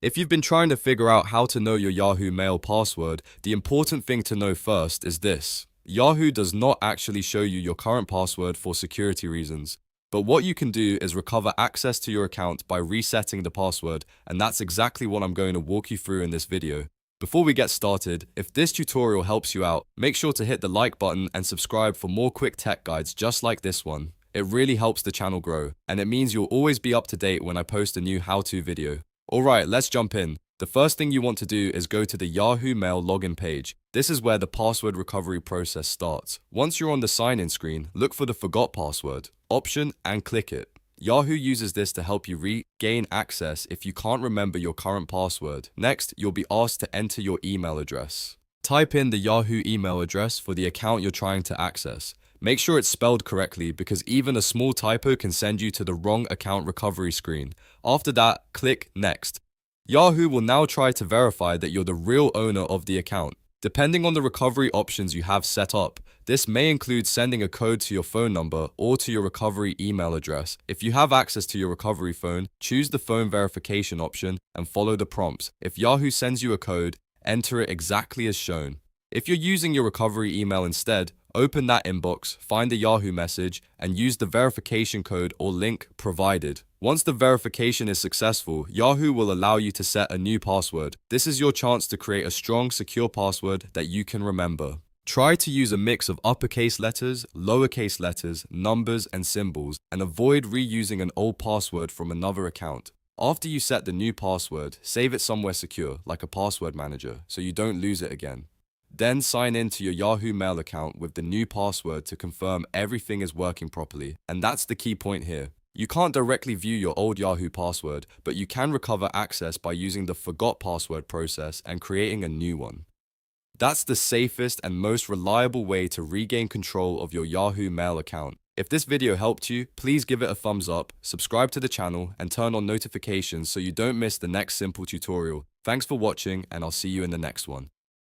If you've been trying to figure out how to know your Yahoo Mail password, the important thing to know first is this. Yahoo does not actually show you your current password for security reasons. But what you can do is recover access to your account by resetting the password, and that's exactly what I'm going to walk you through in this video. Before we get started, if this tutorial helps you out, make sure to hit the like button and subscribe for more quick tech guides just like this one. It really helps the channel grow, and it means you'll always be up to date when I post a new how-to video. Alright, let's jump in. The first thing you want to do is go to the Yahoo Mail login page. This is where the password recovery process starts. Once you're on the sign-in screen, look for the Forgot Password option and click it. Yahoo uses this to help you regain access if you can't remember your current password. Next, you'll be asked to enter your email address. Type in the Yahoo email address for the account you're trying to access. Make sure it's spelled correctly because even a small typo can send you to the wrong account recovery screen. After that, click Next. Yahoo will now try to verify that you're the real owner of the account. Depending on the recovery options you have set up, this may include sending a code to your phone number or to your recovery email address. If you have access to your recovery phone, choose the phone verification option and follow the prompts. If Yahoo sends you a code, enter it exactly as shown. If you're using your recovery email instead, open that inbox, find the Yahoo message, and use the verification code or link provided. Once the verification is successful, Yahoo will allow you to set a new password. This is your chance to create a strong, secure password that you can remember. Try to use a mix of uppercase letters, lowercase letters, numbers, and symbols, and avoid reusing an old password from another account. After you set the new password, save it somewhere secure, like a password manager, so you don't lose it again. Then sign in to your Yahoo Mail account with the new password to confirm everything is working properly. And that's the key point here. You can't directly view your old Yahoo password, but you can recover access by using the Forgot Password process and creating a new one. That's the safest and most reliable way to regain control of your Yahoo Mail account. If this video helped you, please give it a thumbs up, subscribe to the channel, and turn on notifications so you don't miss the next simple tutorial. Thanks for watching, and I'll see you in the next one.